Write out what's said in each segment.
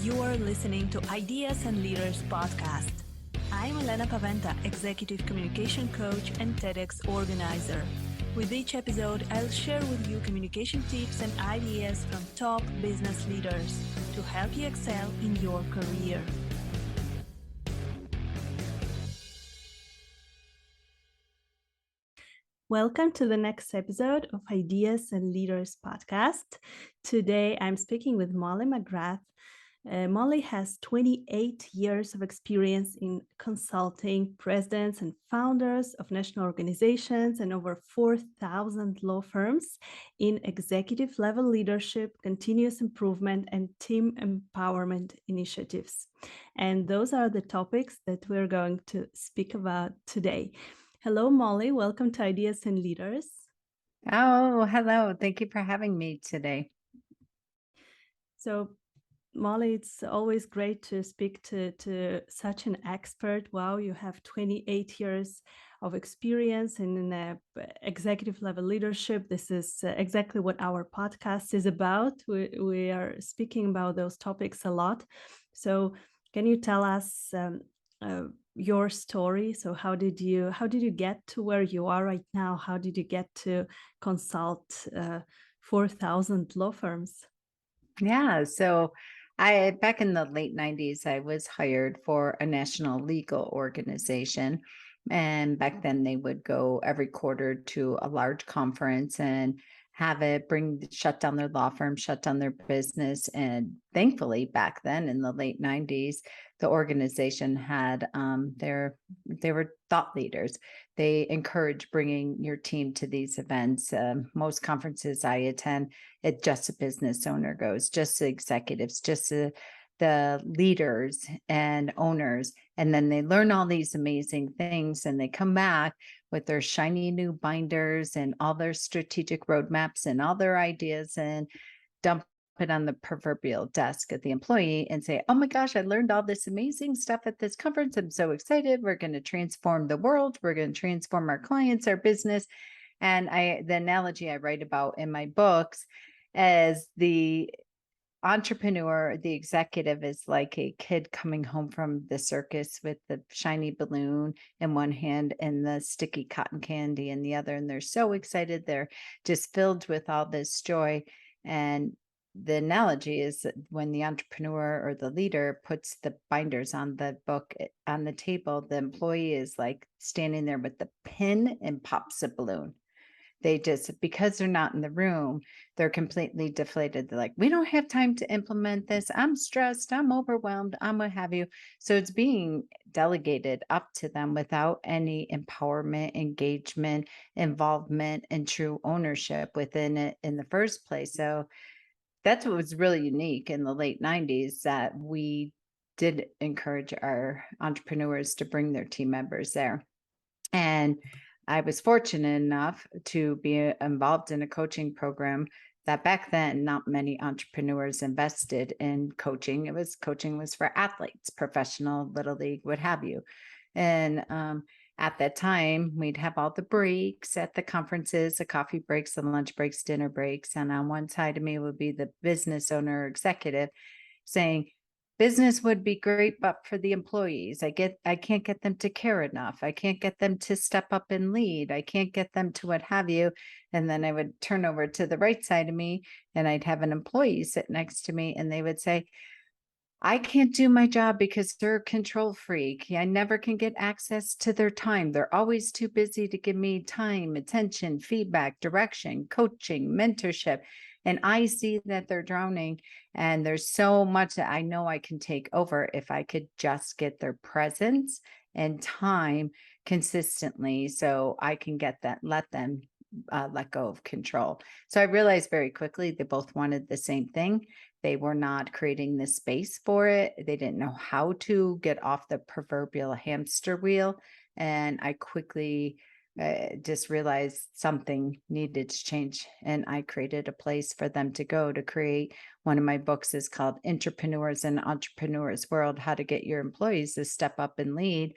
You're listening to Ideas and Leaders podcast. I'm Elena Paweta, Executive Communication Coach and TEDx organizer. With each episode, I'll share with you communication tips and ideas from top business leaders to help you excel in your career. Welcome to the next episode of Ideas and Leaders podcast. Today, I'm speaking with Molly McGrath. Molly has 28 years of experience in consulting presidents and founders of national organizations and over 4,000 law firms in executive level leadership, continuous improvement, and team empowerment initiatives. And those are the topics that we're going to speak about today. Hello, Molly. Welcome to Ideas and Leaders. Oh, hello. Thank you for having me today. So, Molly, it's always great to speak to such an expert. Wow, you have 28 years of experience in executive level leadership. This is exactly what our podcast is about. We are speaking about those topics a lot. So, can you tell us your story? So how did you get to where you are right now? How did you get to consult 4,000 law firms? Yeah, so back in the late 90s, I was hired for a national legal organization. And back then they would go every quarter to a large conference and have it shut down their law firm, shut down their business. And thankfully, back then in the late 90s, the organization had they were thought leaders. They encourage bringing your team to these events. Most conferences I attend, just a business owner goes, just the executives, just the leaders and owners. And then they learn all these amazing things and they come back with their shiny new binders and all their strategic roadmaps and all their ideas and dump it on the proverbial desk of the employee and say, oh my gosh, I learned all this amazing stuff at this conference. I'm so excited. We're going to transform the world. We're going to transform our clients, our business. And the analogy I write about in my books is the entrepreneur, the executive is like a kid coming home from the circus with the shiny balloon in one hand and the sticky cotton candy in the other. And they're so excited. They're just filled with all this joy. And the analogy is that when the entrepreneur or the leader puts the binders on the book on the table, the employee is like standing there with the pin and pops a balloon. They just, because they're not in the room, they're completely deflated. They're like, we don't have time to implement this. I'm stressed. I'm overwhelmed. I'm what have you. So it's being delegated up to them without any empowerment, engagement, involvement, and true ownership within it in the first place. So that's what was really unique in the late 90s, that we did encourage our entrepreneurs to bring their team members there. And I was fortunate enough to be involved in a coaching program that back then not many entrepreneurs invested in coaching. Coaching was for athletes, professional, little league, what have you. And at that time, we'd have all the breaks at the conferences, the coffee breaks, the lunch breaks, dinner breaks. And on one side of me would be the business owner or executive saying, business would be great, but for the employees, I can't get them to care enough. I can't get them to step up and lead. I can't get them to what have you. And then I would turn over to the right side of me and I'd have an employee sit next to me and they would say, I can't do my job because they're a control freak. I never can get access to their time. They're always too busy to give me time, attention, feedback, direction, coaching, mentorship. And I see that they're drowning. And there's so much that I know I can take over if I could just get their presence and time consistently so I can let them let go of control. So I realized very quickly they both wanted the same thing. They were not creating the space for it. They didn't know how to get off the proverbial hamster wheel. And I quickly just realized something needed to change. And I created a place for them to go to create. One of my books is called Intrapreneurs and Entrepreneurs World, How to Get Your Employees to Step Up and Lead.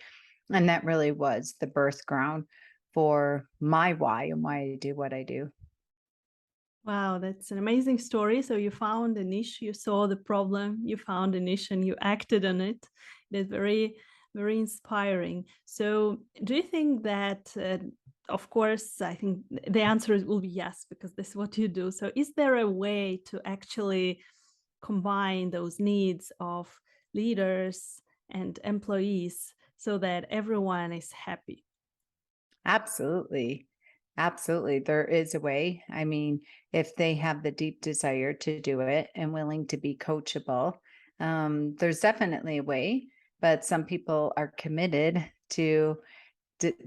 And that really was the birth ground for my why and why I do what I do. Wow, that's an amazing story. So you found a niche, you saw the problem, you found a niche, and you acted on it. It is very, very inspiring. So do you think that, of course, I think the answer will be yes, because this is what you do. So is there a way to actually combine those needs of leaders and employees so that everyone is happy? Absolutely. Absolutely. There is a way. I mean, if they have the deep desire to do it and willing to be coachable, there's definitely a way. But some people are committed to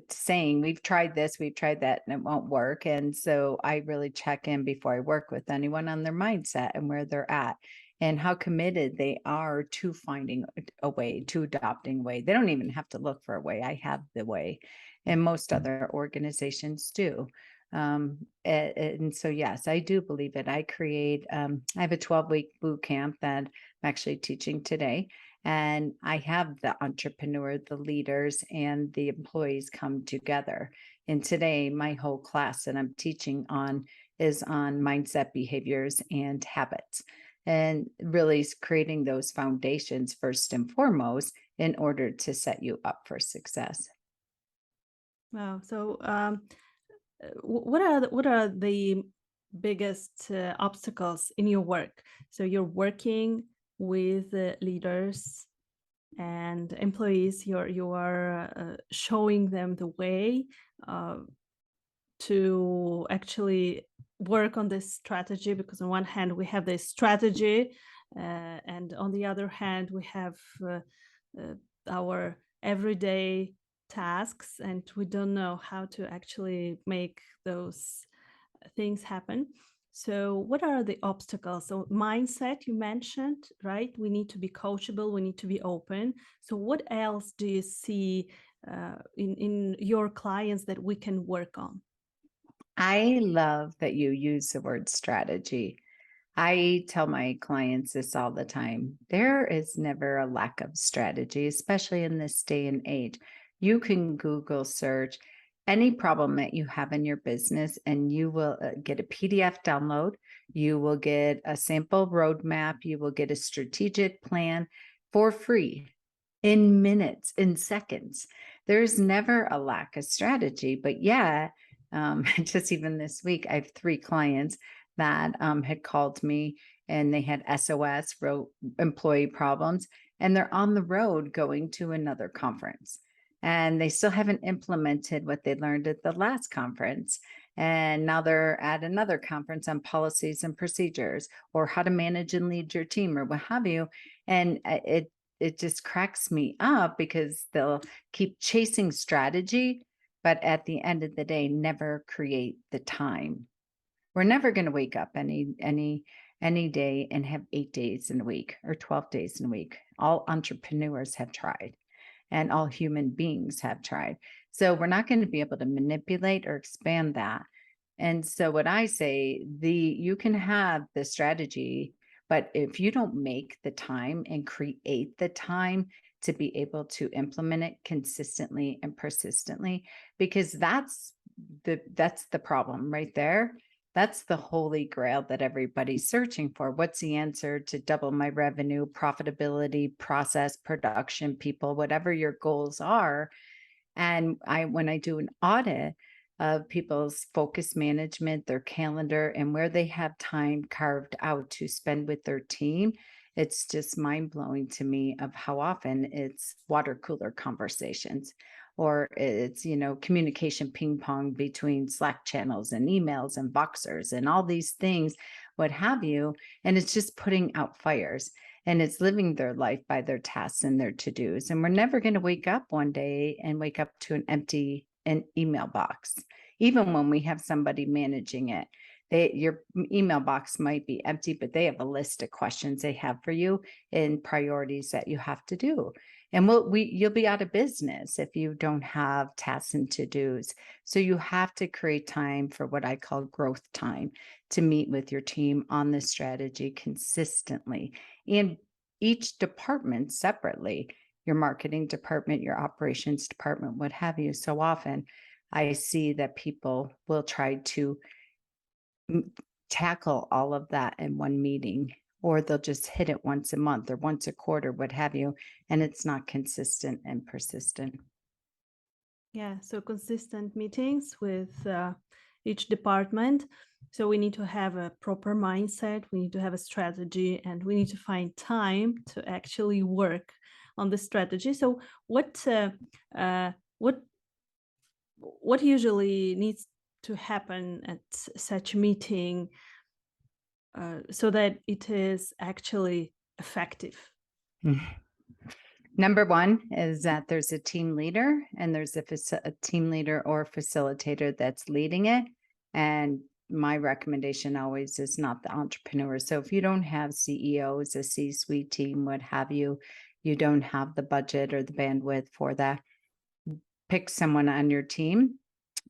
saying, we've tried this, we've tried that, and it won't work. And so I really check in before I work with anyone on their mindset and where they're at and how committed they are to finding a way, to adopting a way. They don't even have to look for a way. I have the way, and most other organizations do. And so, yes, I do believe it. I have a 12-week boot camp that I'm actually teaching today. And I have the entrepreneur, the leaders, and the employees come together. And today, my whole class that I'm teaching on is on mindset, behaviors, and habits, and really creating those foundations first and foremost in order to set you up for success. Wow. So what are the biggest obstacles in your work? So you're working with leaders and employees. You are showing them the way uh, to actually work on this strategy, because on one hand we have this strategy, and on the other hand we have uh, our everyday tasks, and we don't know how to actually make those things happen. So what are the obstacles? So mindset, you mentioned, right? We need to be coachable, we need to be open. So what else do you see in your clients that we can work on? I love that you use the word strategy. I tell my clients this all the time. There is never a lack of strategy, especially in this day and age. You can Google search any problem that you have in your business, and you will get a PDF download. You will get a sample roadmap. You will get a strategic plan for free in minutes, in seconds. There's never a lack of strategy. But yeah, just even this week, I have 3 clients that had called me, and they had SOS, wrote employee problems, and they're on the road going to another conference. And they still haven't implemented what they learned at the last conference. And now they're at another conference on policies and procedures, or how to manage and lead your team, or what have you. And it just cracks me up because they'll keep chasing strategy, but at the end of the day, never create the time. We're never going to wake up any day and have 8 days in a week or 12 days in a week. All entrepreneurs have tried, and all human beings have tried. So we're not going to be able to manipulate or expand that. And so what I say, you can have the strategy, but if you don't make the time and create the time to be able to implement it consistently and persistently, because that's the problem right there. That's the holy grail that everybody's searching for. What's the answer to double my revenue, profitability, process, production, people, whatever your goals are? And when I do an audit of people's focus management, their calendar, and where they have time carved out to spend with their team, it's just mind blowing to me of how often it's water cooler conversations, or it's, communication ping pong between Slack channels and emails and Voxers and all these things, what have you. And it's just putting out fires, and it's living their life by their tasks and their to-dos. And we're never going to wake up one day and wake up to an email box. Even when we have somebody managing it, your email box might be empty, but they have a list of questions they have for you and priorities that you have to do. And you'll be out of business if you don't have tasks and to-dos. So you have to create time for what I call growth time, to meet with your team on this strategy consistently, and each department separately, your marketing department, your operations department, what have you. So often I see that people will try to tackle all of that in one meeting, or they'll just hit it once a month or once a quarter, what have you, and it's not consistent and persistent. Yeah, so consistent meetings with each department. So we need to have a proper mindset, we need to have a strategy, and we need to find time to actually work on the strategy. So uh, what usually needs to happen at such a meeting so that it is actually effective? Number one is that there's a team leader and there's a team leader or facilitator that's leading it. And my recommendation always is not the entrepreneur. So if you don't have CEOs, a C-suite team, what have you, you don't have the budget or the bandwidth for that, pick someone on your team,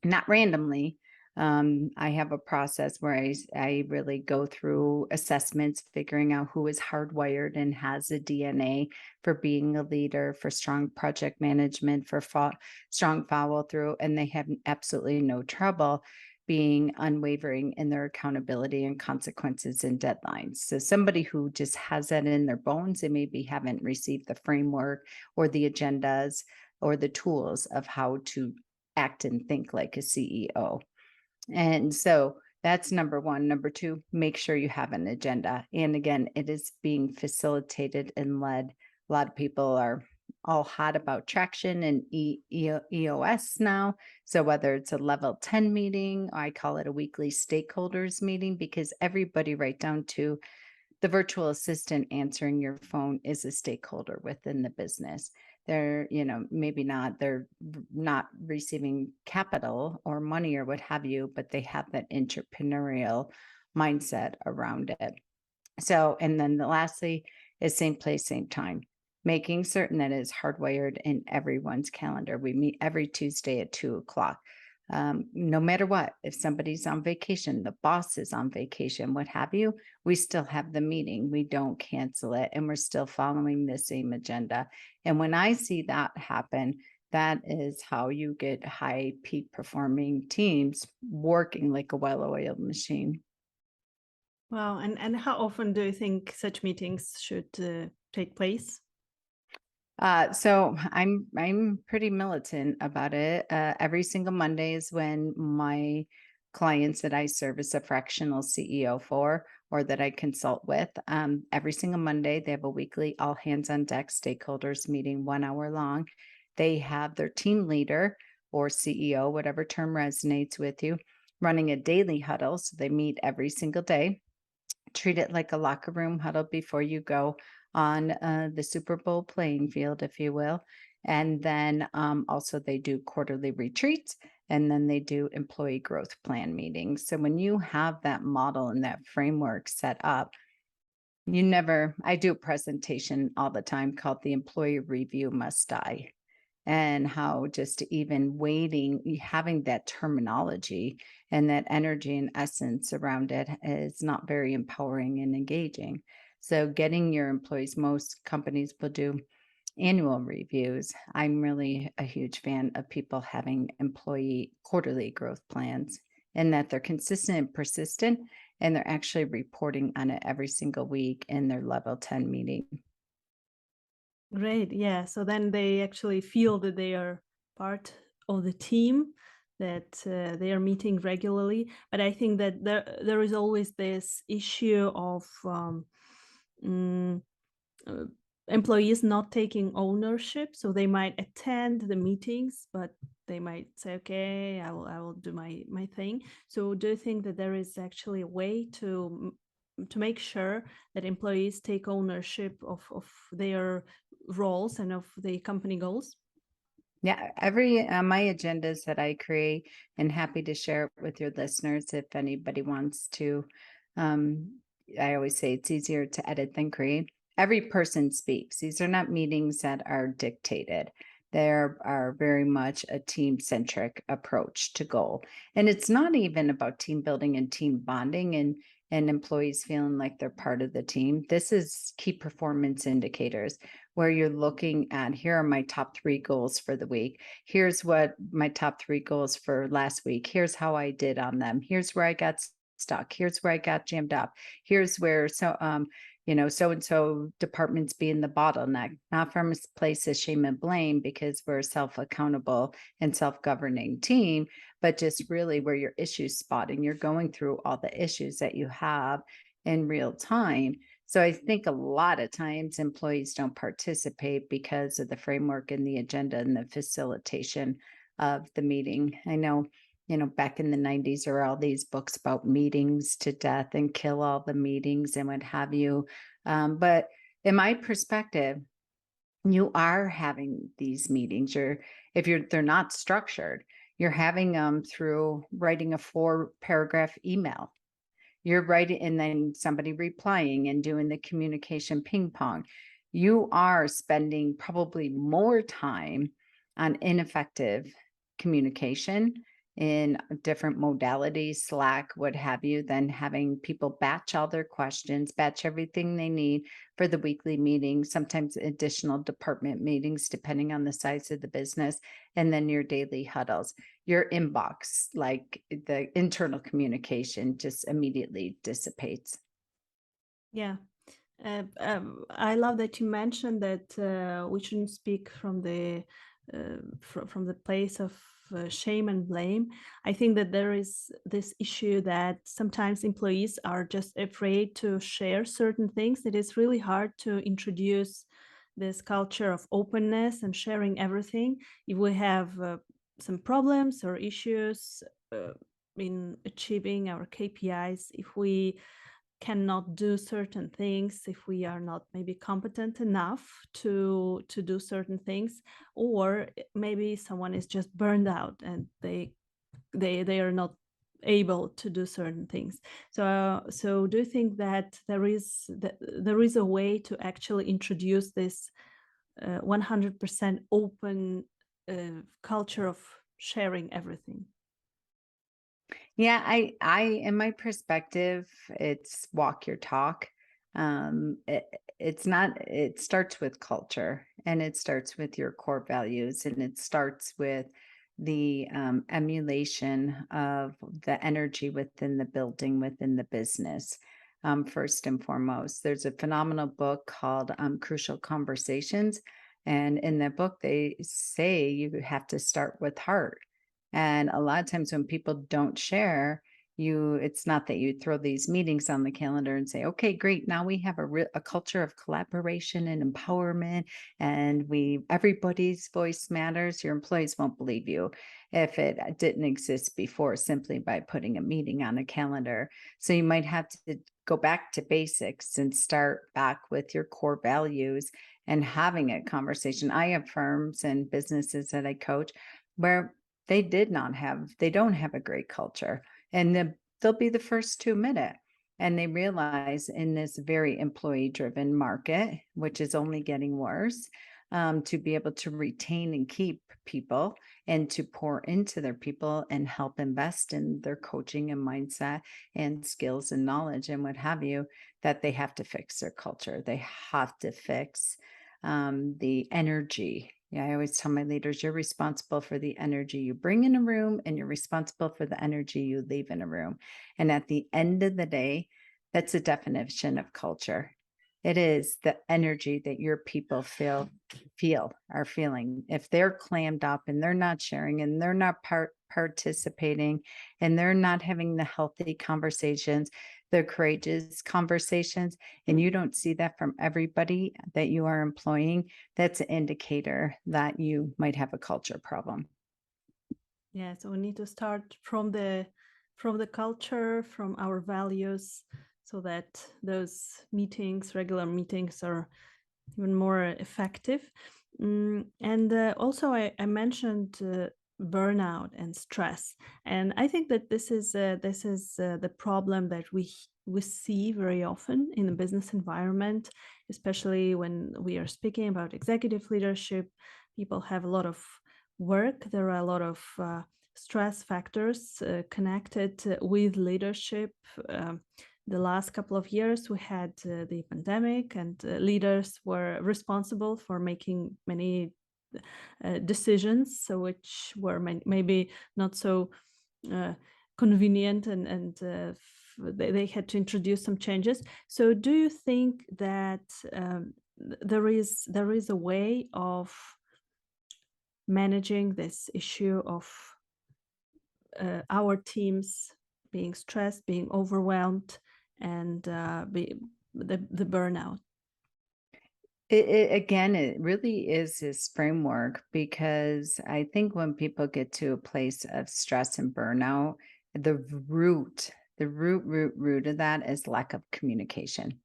not randomly. I have a process where I really go through assessments, figuring out who is hardwired and has a DNA for being a leader, for strong project management, for strong follow through, and they have absolutely no trouble being unwavering in their accountability and consequences and deadlines. So somebody who just has that in their bones, they maybe haven't received the framework or the agendas or the tools of how to act and think like a CEO. And so that's number one. Number two, make sure you have an agenda. And again, it is being facilitated and led. A lot of people are all hot about traction and EOS now. So whether it's a level 10 meeting, I call it a weekly stakeholders meeting, because everybody right down to the virtual assistant answering your phone is a stakeholder within the business. They're, maybe not, they're not receiving capital or money or what have you, but they have that entrepreneurial mindset around it. So, and then lastly is same place, same time, making certain that it's hardwired in everyone's calendar. We meet every Tuesday at 2:00. No matter what, if somebody's on vacation, the boss is on vacation, what have you, we still have the meeting. We don't cancel it, and we're still following the same agenda. And when I see that happen, that is how you get high peak performing teams working like a well-oiled machine. Wow, and how often do you think such meetings should take place? So I'm pretty militant about it. Every single Monday is when my clients that I serve as a fractional CEO for, or that I consult with, every single Monday they have a weekly all hands on deck stakeholders meeting, 1 hour long. They have their team leader or CEO, whatever term resonates with you, running a daily huddle. So they meet every single day. Treat it like a locker room huddle before you go on the Super Bowl playing field, if you will. And then also they do quarterly retreats, and then they do employee growth plan meetings. So when you have that model and that framework set up, I do a presentation all the time called The Employee Review Must Die, and how just even having that terminology and that energy and essence around it is not very empowering and engaging. So getting your employees, most companies will do annual reviews. I'm really a huge fan of people having employee quarterly growth plans, and that they're consistent and persistent, and they're actually reporting on it every single week in their level 10 meeting. Great, yeah. So then they actually feel that they are part of the team, that they are meeting regularly. But I think that there is always this issue of mm, uh, employees not taking ownership. So they might attend the meetings, but they might say, "Okay, I will do my thing." So do you think that there is actually a way to make sure that employees take ownership of their roles and of the company goals? Yeah, every my agendas that I create, and happy to share it with your listeners if anybody wants to. Um, I always say it's easier to edit than create. Every person speaks. These are not meetings that are dictated. There are very much a team centric approach to goal. And it's not even about team building and team bonding and employees feeling like they're part of the team. This is key performance indicators, where you're looking at, here are my top 3 goals for the week. Here's what my top 3 goals for last week. Here's how I did on them. Here's where I got stuck. Here's where I got jammed up. Here's where so and so departments being the bottleneck, not from a place of shame and blame because we're a self-accountable and self-governing team, but just really where your issue spotting. You're going through all the issues that you have in real time. So I think a lot of times employees don't participate because of the framework and the agenda and the facilitation of the meeting. I know, back in the 90s, there were all these books about meetings to death and kill all the meetings and what have you. But in my perspective, you are having these meetings. They're not structured, you're having them through writing a 4-paragraph email. You're writing and then somebody replying and doing the communication ping pong. You are spending probably more time on ineffective communication in different modalities, Slack, what have you, than having people batch all their questions, batch everything they need for the weekly meeting, sometimes additional department meetings, depending on the size of the business, and then your daily huddles. Your inbox, like the internal communication, just immediately dissipates. Yeah. I love that you mentioned that we shouldn't speak from from the place of shame and blame. I think that there is this issue that sometimes employees are just afraid to share certain things. It is really hard to introduce this culture of openness and sharing everything. If we have some problems or issues in achieving our KPIs, if we cannot do certain things, if we are not maybe competent enough to do certain things, or maybe someone is just burned out and they are not able to do certain things. So do you think that there is a way to actually introduce this 100% open culture of sharing everything? Yeah, in my perspective, it's walk your talk. It starts with culture and it starts with your core values and it starts with the emulation of the energy within the building, within the business. First and foremost, there's a phenomenal book called Crucial Conversations. And in that book, they say you have to start with heart. And a lot of times when people don't share, it's not that you throw these meetings on the calendar and say, okay, great. Now we have a culture of collaboration and empowerment and everybody's voice matters. Your employees won't believe you if it didn't exist before simply by putting a meeting on a calendar. So you might have to go back to basics and start back with your core values and having a conversation. I have firms and businesses that I coach where they don't have a great culture. And they'll be the first to admit it. And they realize in this very employee driven market, which is only getting worse, to be able to retain and keep people and to pour into their people and help invest in their coaching and mindset and skills and knowledge and what have you, that they have to fix their culture. They have to fix the energy. Yeah, I always tell my leaders, you're responsible for the energy you bring in a room and you're responsible for the energy you leave in a room. And at the end of the day, that's the definition of culture. It is the energy that your people are feeling. If they're clammed up and they're not sharing and they're not participating and they're not having the healthy conversations, the courageous conversations, and you don't see that from everybody that you are employing, that's an indicator that you might have a culture problem. Yeah, so we need to start from the culture, from our values, so that those regular meetings, are even more effective. And also, I mentioned burnout and stress, and I think that this is the problem that we see very often in the business environment, especially when we are speaking about executive leadership. People have a lot of work. There are a lot of stress factors connected with leadership. The last couple of years, we had the pandemic, and leaders were responsible for making many decisions, which were maybe not so convenient and they had to introduce some changes. So do you think that there is a way of managing this issue of our teams being stressed, being overwhelmed, and the burnout? Again, it really is this framework, because I think when people get to a place of stress and burnout, the root of that is lack of communication.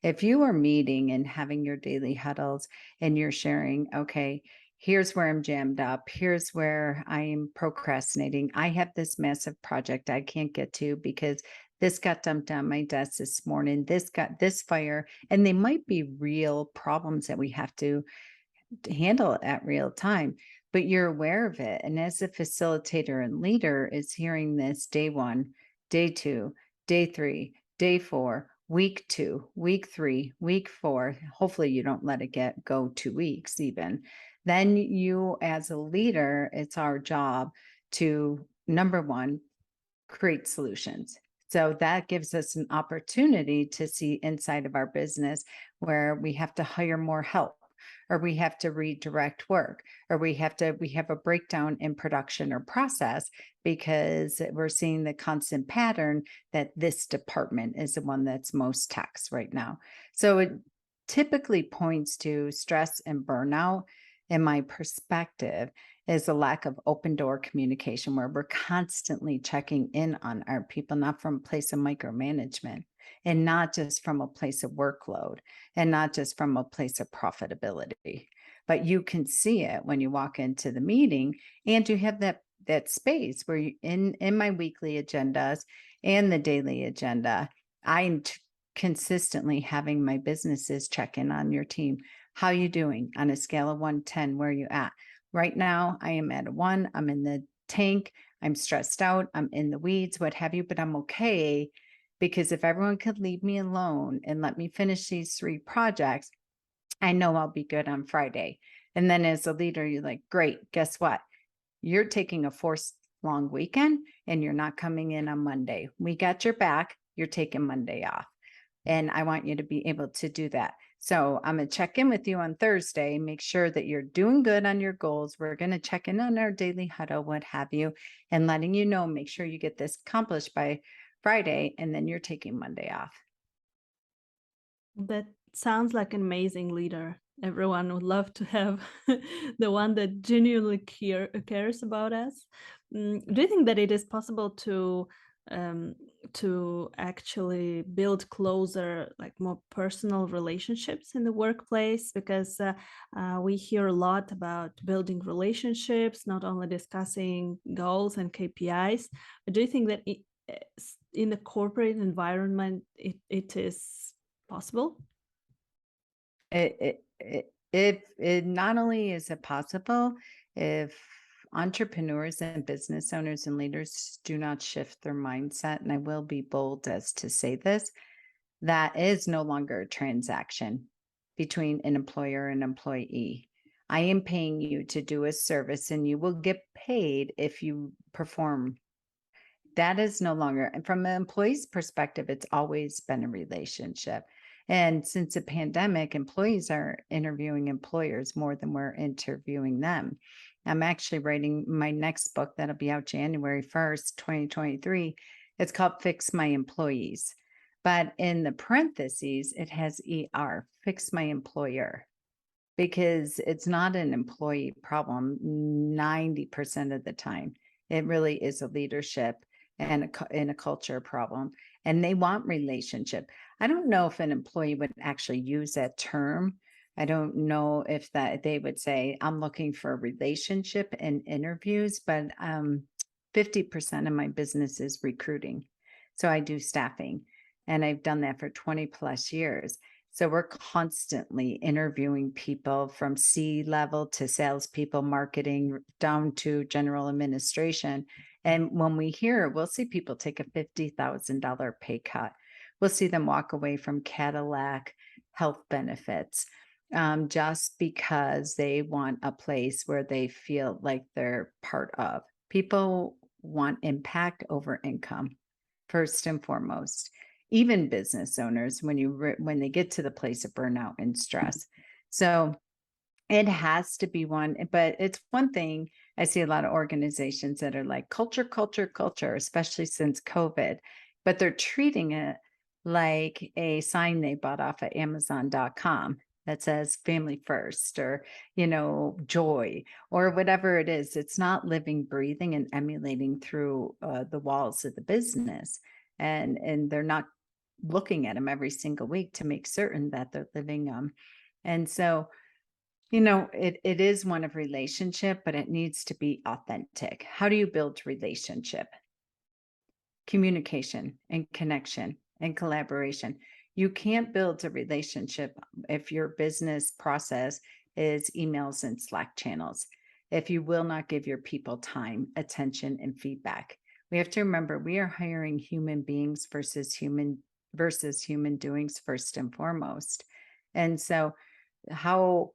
If you are meeting and having your daily huddles and you're sharing, okay, here's where I'm jammed up, here's where I am procrastinating, I have this massive project I can't get to because this got dumped on my desk this morning, this got this fire, and they might be real problems that we have to handle at real time, but you're aware of it. And as a facilitator and leader is hearing this day one, day two, day three, day four, week two, week three, week four, hopefully you don't let it go 2 weeks even. Then you as a leader, it's our job to, number one, create solutions. So that gives us an opportunity to see inside of our business where we have to hire more help, or we have to redirect work, or we have a breakdown in production or process because we're seeing the constant pattern that this department is the one that's most taxed right now. So it typically points to stress and burnout, in my perspective, is a lack of open door communication where we're constantly checking in on our people, not from a place of micromanagement, and not just from a place of workload, and not just from a place of profitability. But you can see it when you walk into the meeting, and you have that space where you, in my weekly agendas and the daily agenda, I'm consistently having my businesses check in on your team. How you doing on a scale of 1 to 10? Where are you at? Right now, I am at a 1. I'm in the tank. I'm stressed out. I'm in the weeds, what have you, but I'm okay, because if everyone could leave me alone and let me finish these 3 projects, I know I'll be good on Friday. And then as a leader, you're like, great, guess what? You're taking a forced long weekend and you're not coming in on Monday. We got your back. You're taking Monday off. And I want you to be able to do that. So I'm going to check in with you on Thursday, make sure that you're doing good on your goals. We're going to check in on our daily huddle, what have you, and letting you know, make sure you get this accomplished by Friday, and then you're taking Monday off. That sounds like an amazing leader. Everyone would love to have the one that genuinely cares about us. Do you think that it is possible to actually build closer, like more personal relationships in the workplace? Because we hear a lot about building relationships, not only discussing goals and KPIs. But do you think that in the corporate environment, it is possible? It not only is it possible, if entrepreneurs and business owners and leaders do not shift their mindset, and I will be bold as to say this, that is no longer a transaction between an employer and employee. I am paying you to do a service and you will get paid if you perform. That is no longer, and from an employee's perspective, it's always been a relationship. And since the pandemic, employees are interviewing employers more than we're interviewing them. I'm actually writing my next book that'll be out January 1st, 2023. It's called Fix My Employees. But in the parentheses, it has ER, Fix My Employer, because it's not an employee problem 90% of the time. It really is a leadership and a culture problem, and they want relationship. I don't know if an employee would actually use that term. I don't know if that they would say, I'm looking for a relationship in interviews, but 50% of my business is recruiting. So I do staffing, and I've done that for 20 plus years. So we're constantly interviewing people from C-level to salespeople, marketing, down to general administration. And when we hear, we'll see people take a $50,000 pay cut. We'll see them walk away from Cadillac health benefits, just because they want a place where they feel like they're part of. People want impact over income first and foremost. Even business owners, when they get to the place of burnout and stress. So it has to be one, but it's one thing. I see a lot of organizations that are like culture, culture, culture, especially since COVID, but they're treating it like a sign they bought off of Amazon.com that says family first or, joy or whatever it is. It's not living, breathing, and emulating through the walls of the business. And they're not looking at them every single week to make certain that they're living them. And so, it is one of relationship, but it needs to be authentic. How do you build relationship? Communication and connection and collaboration. You can't build a relationship if your business process is emails and Slack channels, if you will not give your people time, attention, and feedback. We have to remember we are hiring human beings versus human doings first and foremost. And so how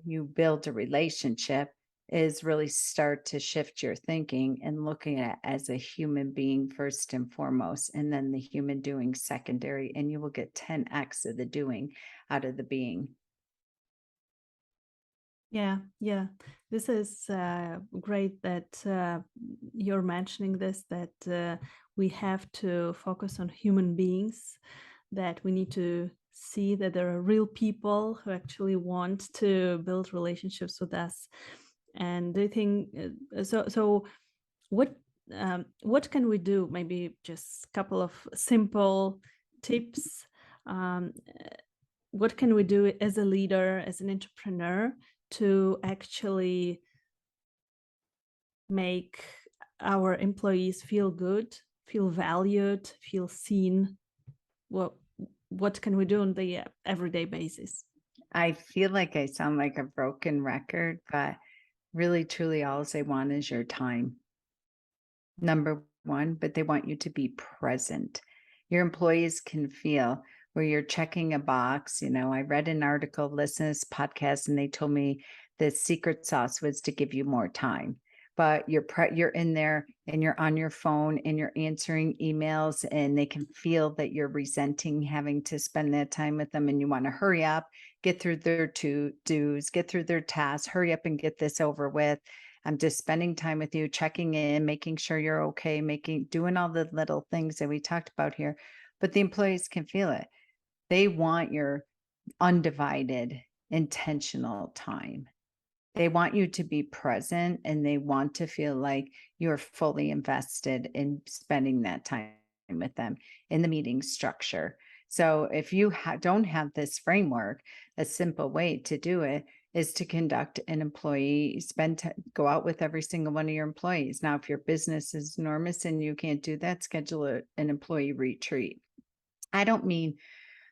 you build a relationship is really start to shift your thinking and looking at it as a human being first and foremost, and then the human doing secondary, and you will get 10x of the doing out of the being. Yeah. This is great that you're mentioning this, that we have to focus on human beings, that we need to see that there are real people who actually want to build relationships with us. And do you think so? What can we do? Maybe just a couple of simple tips. Um, what can we do as a leader, as an entrepreneur, to actually make our employees feel good, feel valued, feel seen? What can we do on the everyday basis? I feel like I sound like a broken record, but really, truly, all they want is your time. Number one, but they want you to be present. Your employees can feel where you're checking a box. I read an article, listened to this podcast, and they told me the secret sauce was to give you more time. But you're in there and you're on your phone and you're answering emails, and they can feel that you're resenting having to spend that time with them, and you want to hurry up, get through their to-dos, get through their tasks, hurry up and get this over with. I'm just spending time with you, checking in, making sure you're okay, doing all the little things that we talked about here. But the employees can feel it. They want your undivided, intentional time. They want you to be present, and they want to feel like you're fully invested in spending that time with them in the meeting structure. So if you don't have this framework, a simple way to do it is to conduct an employee go out with every single one of your employees. Now, if your business is enormous and you can't do that, schedule an employee retreat. I don't mean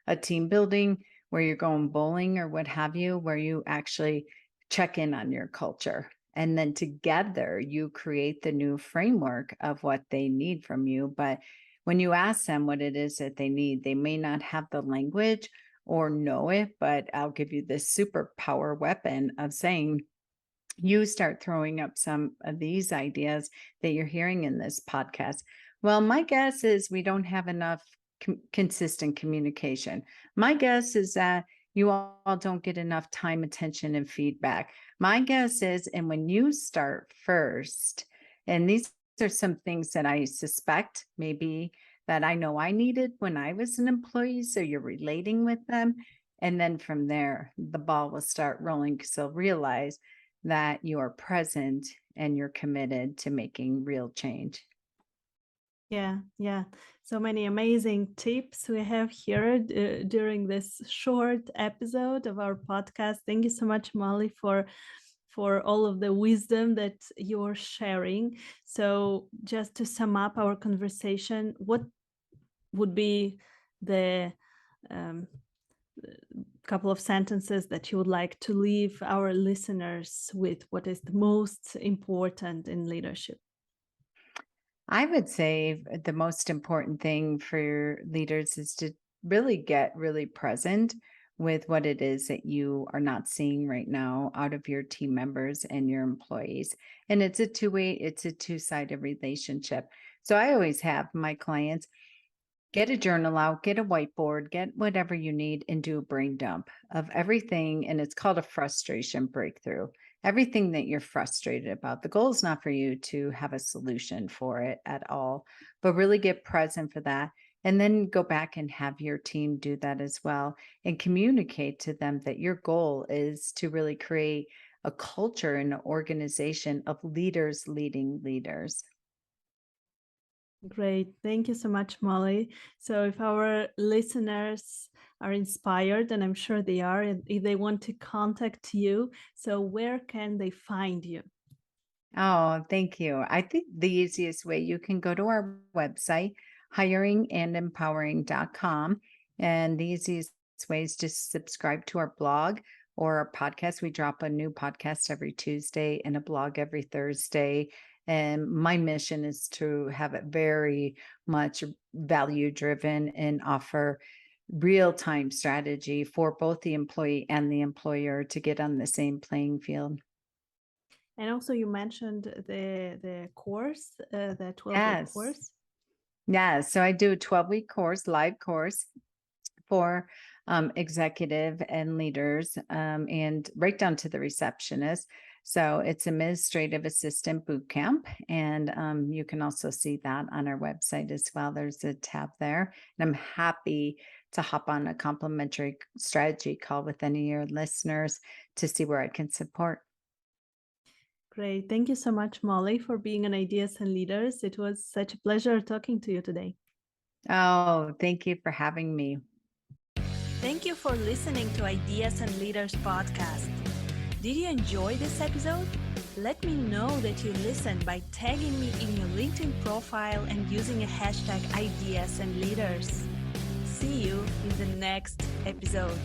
a team building where you're going bowling or what have you, where you actually check in on your culture. And then together you create the new framework of what they need from you. But when you ask them what it is that they need, they may not have the language or know it, but I'll give you this superpower weapon of saying, you start throwing up some of these ideas that you're hearing in this podcast. Well, my guess is we don't have enough consistent communication. My guess is that you all don't get enough time, attention, and feedback. My guess is, and when you start first, and these are some things that I suspect maybe that I know I needed when I was an employee. So you're relating with them. And then from there, the ball will start rolling. So realize that you are present and you're committed to making real change. Yeah. So many amazing tips we have here during this short episode of our podcast. Thank you so much, Molly, for all of the wisdom that you're sharing. So just to sum up our conversation, what would be the couple of sentences that you would like to leave our listeners with? What is the most important in leadership? I would say the most important thing for leaders is to really get really present with what it is that you are not seeing right now out of your team members and your employees. And it's a two-sided relationship. So I always have my clients get a journal out, get a whiteboard, get whatever you need, and do a brain dump of everything. And it's called a frustration breakthrough. Everything that you're frustrated about. The goal is not for you to have a solution for it at all, but really get present for that. And then go back and have your team do that as well and communicate to them that your goal is to really create a culture and an organization of leaders leading leaders. Great. Thank you so much, Molly. So if our listeners are inspired, and I'm sure they are, and if they want to contact you, so where can they find you? Oh, thank you. I think the easiest way you can go to our website, hiringandempowering.com. And the easiest way is just subscribe to our blog or our podcast. We drop a new podcast every Tuesday and a blog every Thursday. And my mission is to have it very much value driven and offer real time strategy for both the employee and the employer to get on the same playing field. And also you mentioned the course, the 12-week Yes. course. Yeah, so I do a 12-week course, live course for executive and leaders, and right down to the receptionist. So it's administrative assistant boot camp, and you can also see that on our website as well. There's a tab there, and I'm happy to hop on a complimentary strategy call with any of your listeners to see where I can support. Great. Thank you so much, Molly, for being on Ideas and Leaders. It was such a pleasure talking to you today. Oh, thank you for having me. Thank you for listening to Ideas and Leaders podcast. Did you enjoy this episode? Let me know that you listened by tagging me in your LinkedIn profile and using a hashtag Ideas and Leaders. See you in the next episode.